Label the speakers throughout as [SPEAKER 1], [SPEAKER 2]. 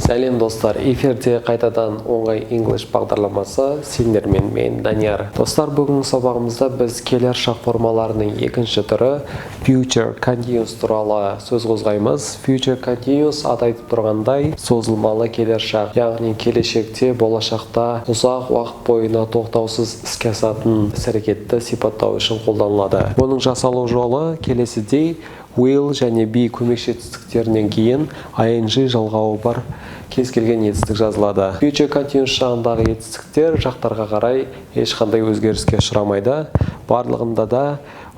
[SPEAKER 1] Сәлем достар, эфирде қайтадан оңай English бағдарламасы, сендермен мен Данияр. Достар, бүгінгі сабағымызда біз келер шақ формаларының екінші түрі future continuous туралы сөз қозғаймыз. Future continuous атайтып тұрғандай созылмалы келер шақ, яғни келешекте, болашақта ұзақ уақыт бойына тоқтаусыз іске асатын іс-әрекетті сипаттау үшін қолданылады. Оның жасалу жолы келесідей: will және be көмекші етістіктерінен кейін ing жалғауы бар кез келген етістік жазылады. Future continuous жағындағы етістіктер жақтарға қарай ешқандай өзгеріске ұшырамайды. Барлығында да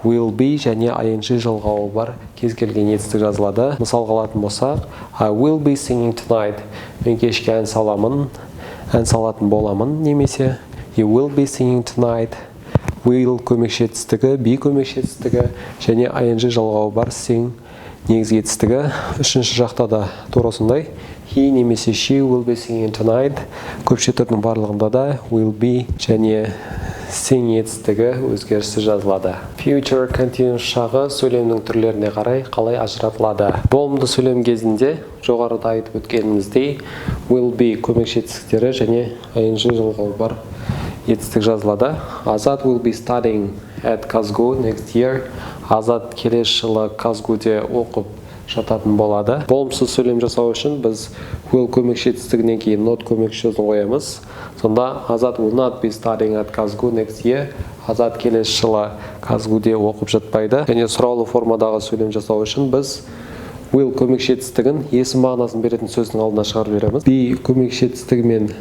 [SPEAKER 1] will be және ing жалғауы бар кез келген етістік жазылады. Мысалға алатын болсақ, I will be singing tonight. Мен кешке ән салатын боламын, немесе You will be singing tonight. Will көмекші етістігі, be көмекші етістігі және ing жалғауы бар sing негізгі етістігі. Үшінші жақта да тура осындай. He немесе she will be singing tonight. Көпше түрдің барлығында да will be және sing етістігі өзгерісі жазылады. Future continuous шағы сөйлемнің түрлеріне қарай қалай ажыратылады? Болымды сөйлем кезінде жоғарыда айтып өткеніміздей will be көмекші етістіктері және ing жалғауы бар етістік жазылады. Азат will be studying at Казгу next year. Азат келесі жылы Казгуде оқып жататын болады. Болымсыз сөйлем жасау үшін біз will көмекші етістігінен кейін not көмекші сөзін қоямыз. Сонда Азат will not be studying at Казгу next year. Азат келесі жылы Казгуде оқып жатпайды. Және сұраулы формадағы сөйлем жасау үшін біз will көмекші етістігін есім мағынасын беретін сөздің алдына шығарып береміз. Be көмекші етістігімен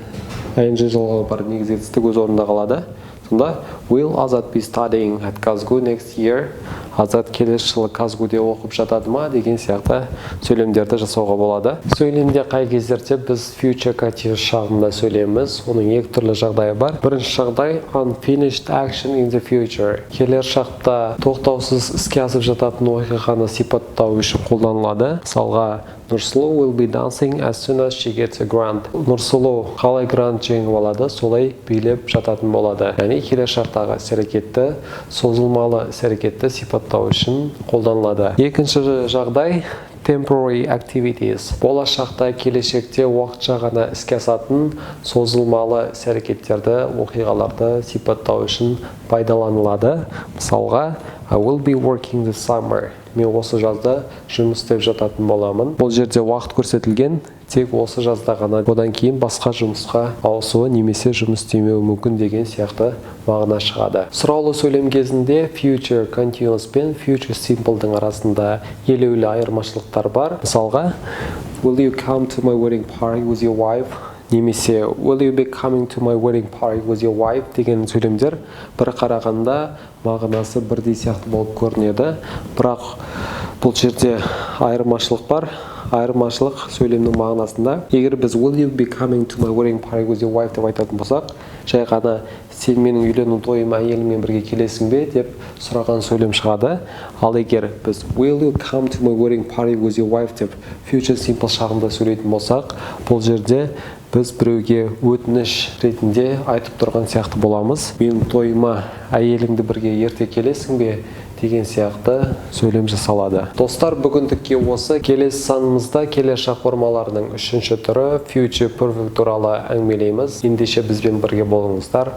[SPEAKER 1] ing жалғауы бар негізгі етістік өз орнында қалады. Сонда will Азат be studying at Казгу next year? Азат келесі жылы Казгуде оқып жатады ма деген сияқты сөйлемдерді жасауға болады. Сөйлемде қай кездерде біз future continuous шағында сөйлеміз. Оның екі түрлі жағдайы бар. Бірінші жағдай unfinished action in the future. Келер шақта тоқтаусыз іске асып жататын оқиғаны сипаттау үшін қолданылады. Мысалға, Нұрсұлу will be dancing as soon as she gets a grant. Нұрсұлу қалай грант жеңіп алады, солай билеп жататын болады. Яғни келер шақтағы іс-әрекетті, созылмалы іс-әрекетті сипаттау үшін қолданылады. Екінші жағдай temporary activities. Болашақта, келешекте уақытша ғана іске асатын созылмалы іс-әрекеттерді, оқиғаларды сипаттау үшін пайдаланылады. Мысалға, I will be working this summer. Мен осы жазда жұмыс істеп жататын боламын. Бұл жерде уақыт көрсетілген, тек осы жазда ғана, одан кейін басқа жұмысқа ауысуы немесе жұмыс істемеуі мүмкін деген сияқты мағына шығады. Сұраулы сөйлем кезінде future continuous пен future simple'дың арасында елеулі айырмашылықтар бар. Мысалға, will you come to my wedding party with your wife? Немесе will you be coming to my wedding party with your wife деген сөйлемдер бір қарағанда мағынасы бірдей сияқты болып көрінеді. Бірақ бұл жерде айырмашылық бар. Айырмашылық сөйлемнің мағынасында. Егер біз will you be coming to my wedding party with your wife деп айтатын болсақ, жай ғана сен менің үйлену тойыма әйеліңмен бірге келесің бе деп сұраған сөйлем шығады. Ал егер біз will you come to my wedding party with your wife деп future simple шағында сөйлейтін болсақ, бұл жерде біз біреуге өтініш ретінде айтып тұрған сияқты боламыз. Менің тойыма әйеліңді бірге ерте келесің бе деген сияқты сөйлем жасалады. Достар, бүгіндікке осы. Келесі санымызда келер шақ формаларының үшінші түрі future perfect туралы әңгімелейміз. Ендеше бізбен бірге болыңыздар.